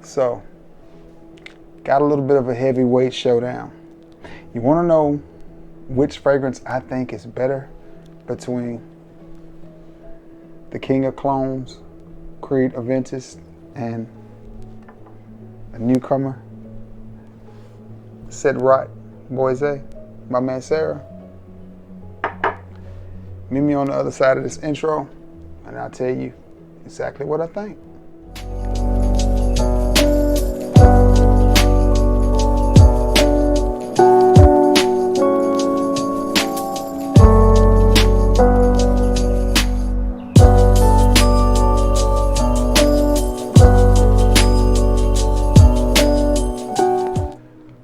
So, got a little bit of a heavyweight showdown. You want to know which fragrance I think is better between the king of clones, Creed Aventus, and a newcomer, Cedrat Boise by Mancera? Meet me on the other side of this intro, and I'll tell you exactly what I think.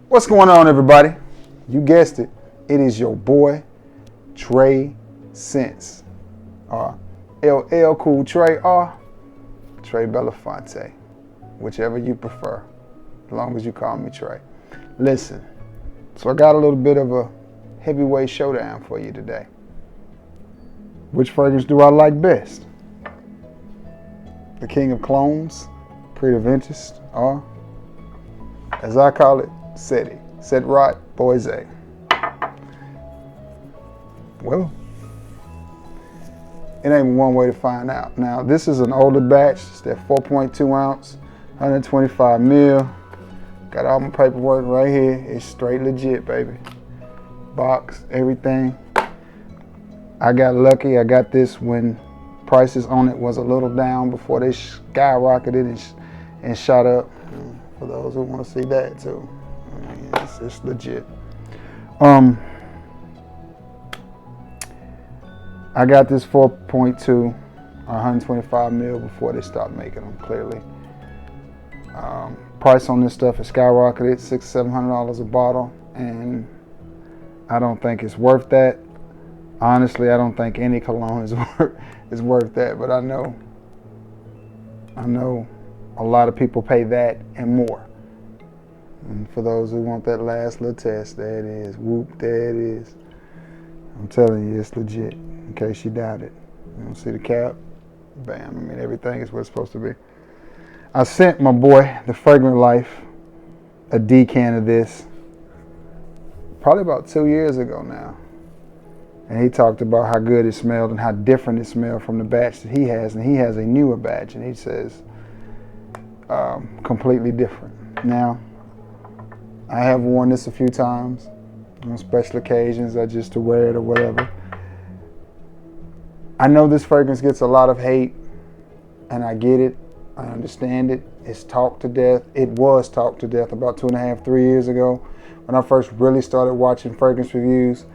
What's going on, everybody? You guessed it. It is your boy, Trey Sense. LL Cool Trey, or Trey Belafonte. Whichever you prefer, as long as you call me Trey. Listen, so I got a little bit of a heavyweight showdown for you today. Which fragrance do I like best? The king of clones, Creed Aventus, or, as I call it, Cedrat Boise. Well, it ain't one way to find out. Now, this is an older batch. It's that 4.2 ounce, 125 mil. Got all my paperwork right here. It's straight legit, baby. Box, everything. I got lucky. I got this when prices on it was a little down before they skyrocketed and shot up. For those who want to see that too. It's legit. I got this 4.2, 125 mil before they stopped making them, clearly. Price on this stuff is skyrocketed, $600-700 a bottle, and I don't think it's worth that. Honestly, I don't think any cologne is worth that, but I know a lot of people pay that and more. And for those who want that last little test, there it is. Whoop, there it is. I'm telling you, it's legit, in case you doubt it. You don't see the cap? Bam. I mean, everything is what it's supposed to be. I sent my boy, The Fragrant Life, a decan of this probably about 2 years ago now. And he talked about how good it smelled and how different it smelled from the batch that he has. And he has a newer batch, and he says completely different. Now, I have worn this a few times on special occasions, or just to wear it or whatever. I know this fragrance gets a lot of hate, and I get it. I understand it. It's talked to death. It was talked to death about 2.5-3 years ago. When I first really started watching fragrance reviews,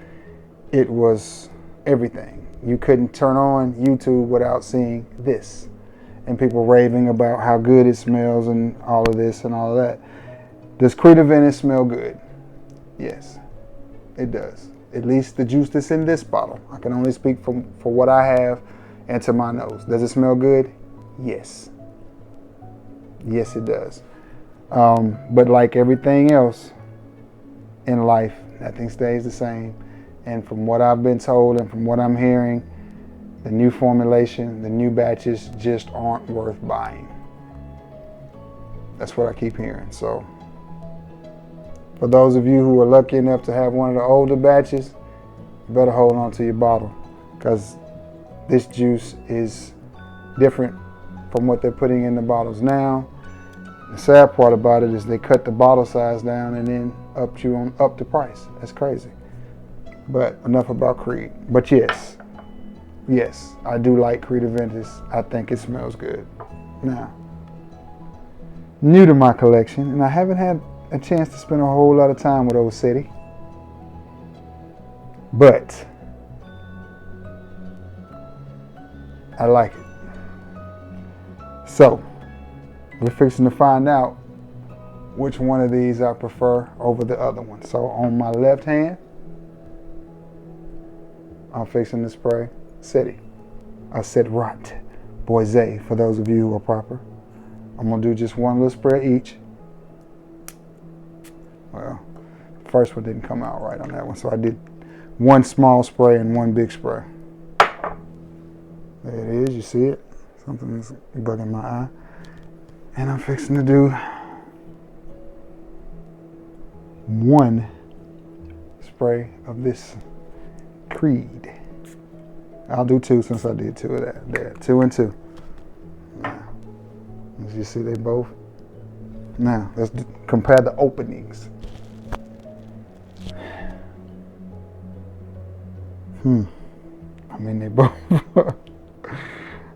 it was everything. You couldn't turn on YouTube without seeing this, and people raving about how good it smells and all of this and all of that. Does Creed Aventus smell good? Yes, it does. At least the juice that's in this bottle. I can only speak for what I have and to my nose. Does it smell good? Yes. Yes, it does. But like everything else in life, nothing stays the same. And from what I've been told and from what I'm hearing, the new formulation, the new batches just aren't worth buying. That's what I keep hearing. So, for those of you who are lucky enough to have one of the older batches, you better hold on to your bottle, because this juice is different from what they're putting in the bottles now. The sad part about it is they cut the bottle size down and then up the price. That's crazy. But enough about Creed. But yes, I do like Creed Aventus. I think it smells good. Now, new to my collection, and I haven't had a chance to spend a whole lot of time with Old City, but I like it. So, we're fixing to find out which one of these I prefer over the other one. So, on my left hand, I'm fixing to spray Cedrat Boise, for those of you who are proper. I'm going to do just one little spray each. Well, the first one didn't come out right on that one, so I did one small spray and one big spray. There it is, you see it? Something is bugging my eye. And I'm fixing to do one spray of this Creed. I'll do two since I did two of that. There, 2 and 2. Now, as you see, they both. Now, let's compare the openings. I mean, they both.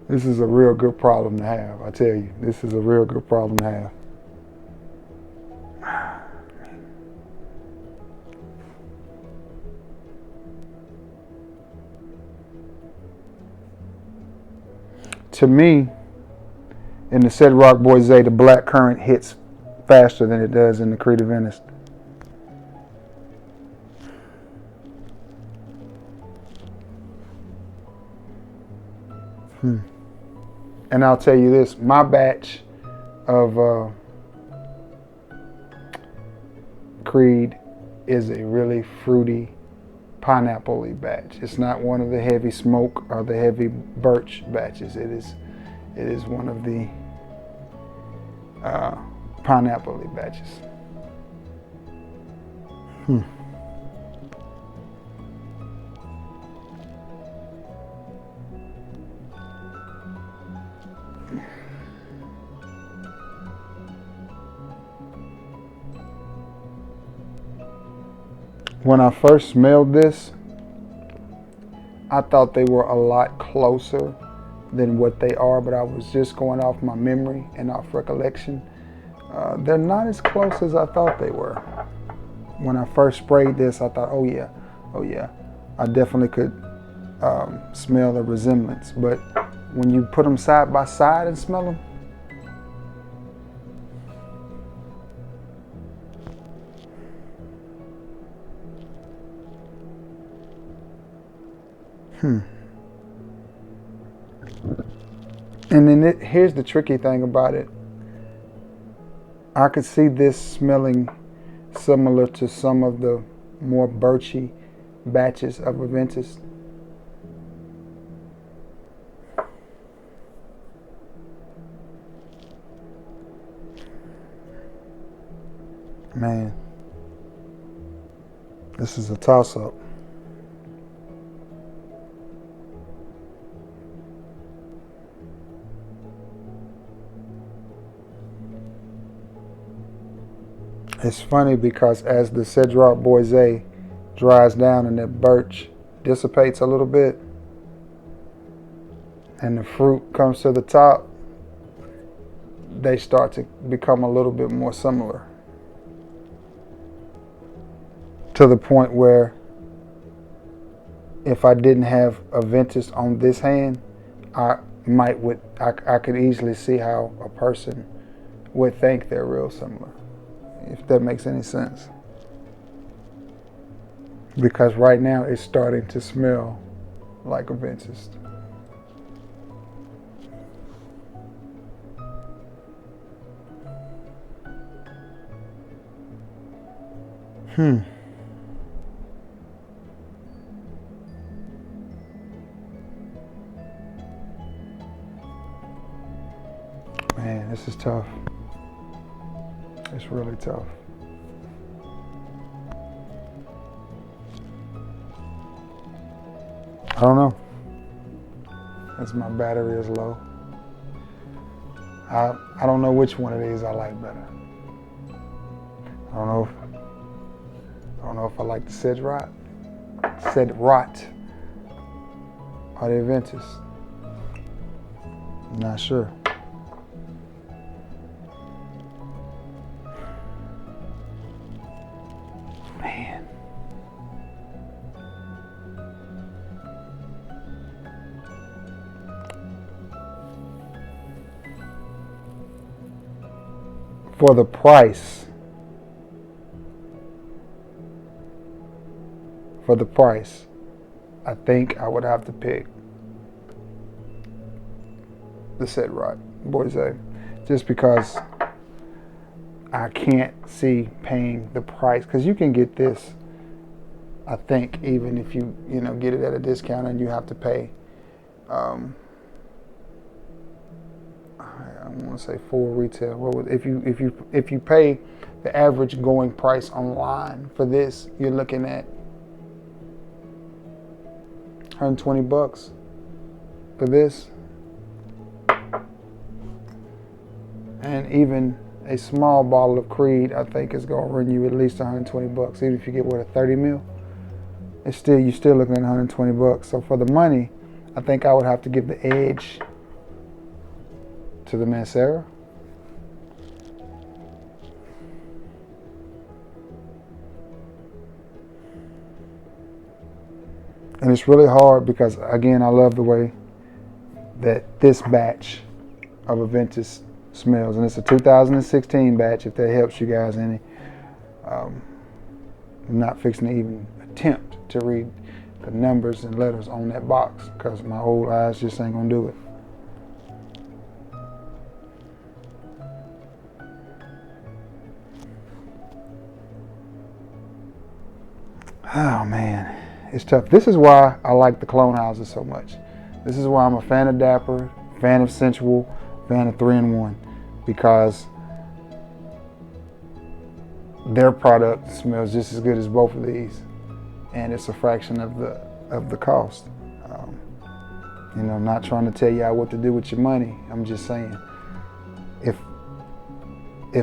This is a real good problem to have. I tell you, this is a real good problem to have. To me, in the Cedrat Boise, the black currant hits faster than it does in the Creed Aventus. And I'll tell you this, my batch of Creed is a really fruity, pineapple-y batch. It's not one of the heavy smoke or the heavy birch batches. It is one of the pineapple-y batches. When I first smelled this, I thought they were a lot closer than what they are, but I was just going off my memory and off recollection. They're not as close as I thought they were. When I first sprayed this, I thought, oh yeah, I definitely could smell the resemblance. But when you put them side by side and smell them, And then here's the tricky thing about it. I could see this smelling similar to some of the more birchy batches of Aventus. Man, this is a toss-up. It's funny because as the Cedrat Boise dries down and that birch dissipates a little bit and the fruit comes to the top, they start to become a little bit more similar. To the point where if I didn't have Aventus on this hand, I could easily see how a person would think they're real similar. If that makes any sense. Because right now it's starting to smell like Aventus. Man, this is tough. It's really tough. I don't know. As my battery is low. I don't know which one of these I like better. I don't know if I like the Cedrat or the Aventus. I'm not sure. Man. For the price, I think I would have to pick the Cedrat Boise, just because I can't see paying the price, because you can get this, I think, even if you get it at a discount, and you have to pay I want to say full retail. What would, if you pay the average going price online for this, you're looking at $120 for this. And even a small bottle of Creed, I think, is going to run you at least $120. Even if you get, what, a 30 mil? It's still, you're still looking at $120. So for the money, I think I would have to give the edge to the Mancera. And it's really hard because, again, I love the way that this batch of Aventus smells. And it's a 2016 batch, if that helps you guys any. I'm not fixing to even attempt to read the numbers and letters on that box because my old eyes just ain't gonna do it. Oh man, it's tough. This is why I like the cologne houses so much. This is why I'm a fan of Dapper, fan of Sensual, fan of 3-in-1, because their product smells just as good as both of these, and it's a fraction of the cost. You know, not trying to tell y'all what to do with your money. I'm just saying, if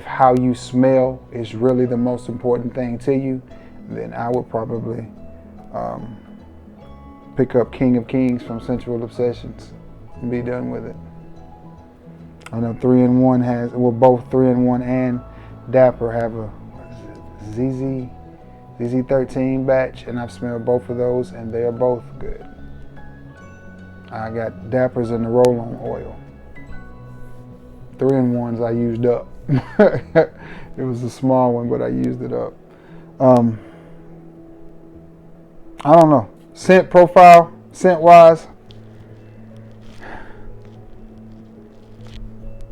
how you smell is really the most important thing to you, then I would probably pick up King of Kings from Sensual Obsessions and be done with it. I know 3-in-1 has, well, both 3-in-1 and Dapper have a, what is it, ZZ13 batch, and I've smelled both of those, and they are both good. I got Dappers in the roll-on oil. 3-in-1s I used up. It was a small one, but I used it up. I don't know. Scent profile, scent-wise.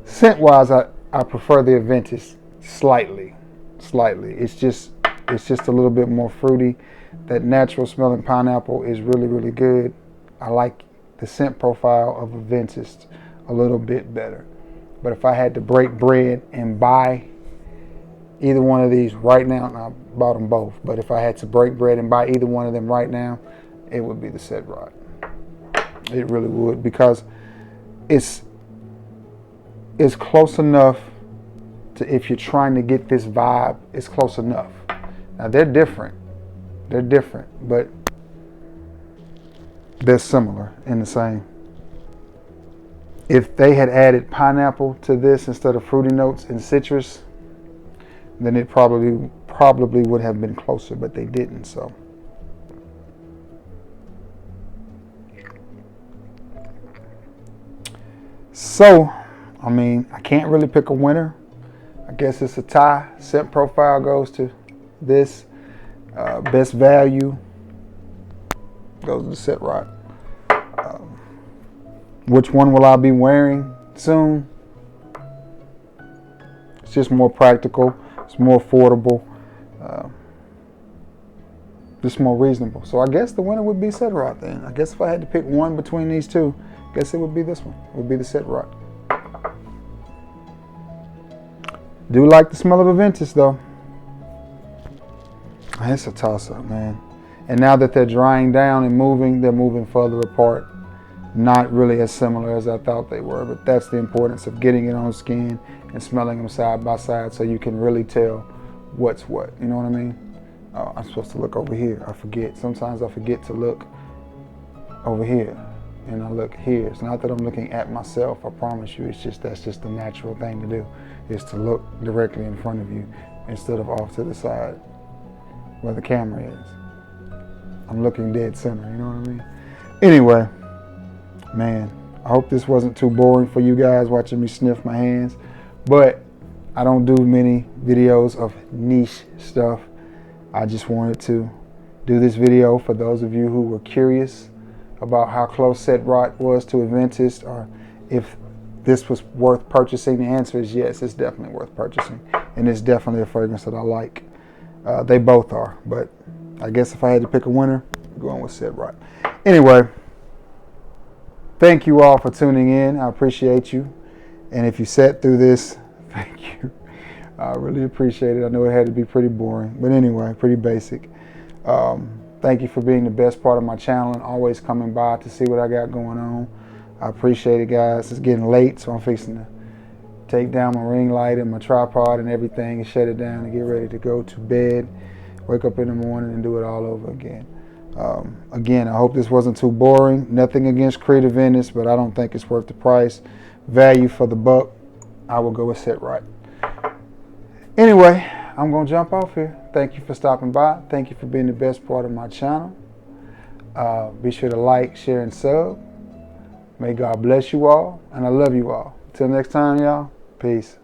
Scent-wise, I prefer the Aventus slightly. It's just a little bit more fruity. That natural smelling pineapple is really, really good. I like the scent profile of Aventus a little bit better. But if I had to break bread and buy either one of these right now, and I bought them both, but if I had to break bread and buy either one of them right now, it would be the Cedrat. It really would, because it's close enough to, if you're trying to get this vibe, it's close enough. Now they're different, but they're similar in the same. If they had added pineapple to this instead of fruity notes and citrus, then it probably would have been closer, but they didn't. So, I mean, I can't really pick a winner. I guess it's a tie. Scent profile goes to this. Best value goes to the Cedrat. Which one will I be wearing soon? It's just more practical. It's more affordable. Just more reasonable. So I guess the winner would be Cedrat then. I guess if I had to pick one between these two, I guess it would be this one. It would be the Cedrat. Do like the smell of Aventus though. It's a toss-up, man. And now that they're drying down and moving, they're moving further apart. Not really as similar as I thought they were, but that's the importance of getting it on skin and smelling them side by side so you can really tell what's what. You know what I mean? Oh, I'm supposed to look over here. I forget. Sometimes I forget to look over here, and I look here. It's not that I'm looking at myself, I promise you. It's just, that's just the natural thing to do, is to look directly in front of you instead of off to the side where the camera is. I'm looking dead center, you know what I mean? Anyway, man, I hope this wasn't too boring for you guys watching me sniff my hands, but I don't do many videos of niche stuff. I just wanted to do this video for those of you who were curious about how close Cedrat was to Aventus, or if this was worth purchasing. The answer is yes, it's definitely worth purchasing, and it's definitely a fragrance that I like. They both are, but I guess if I had to pick a winner, I'm going with Cedrat. Anyway, thank you all for tuning in. I appreciate you. And if you sat through this, thank you. I really appreciate it. I know it had to be pretty boring, but anyway, pretty basic. Thank you for being the best part of my channel and always coming by to see what I got going on. I appreciate it, guys. It's getting late, so I'm fixing to take down my ring light and my tripod and everything and shut it down and get ready to go to bed, wake up in the morning and do it all over again. Again, I hope this wasn't too boring. Nothing against Creed Aventus, but I don't think it's worth the price. Value for the buck, I will go with Cedrat. Anyway, I'm going to jump off here. Thank you for stopping by. Thank you for being the best part of my channel. Be sure to like, share, and sub. May God bless you all, and I love you all. Till next time, y'all. Peace.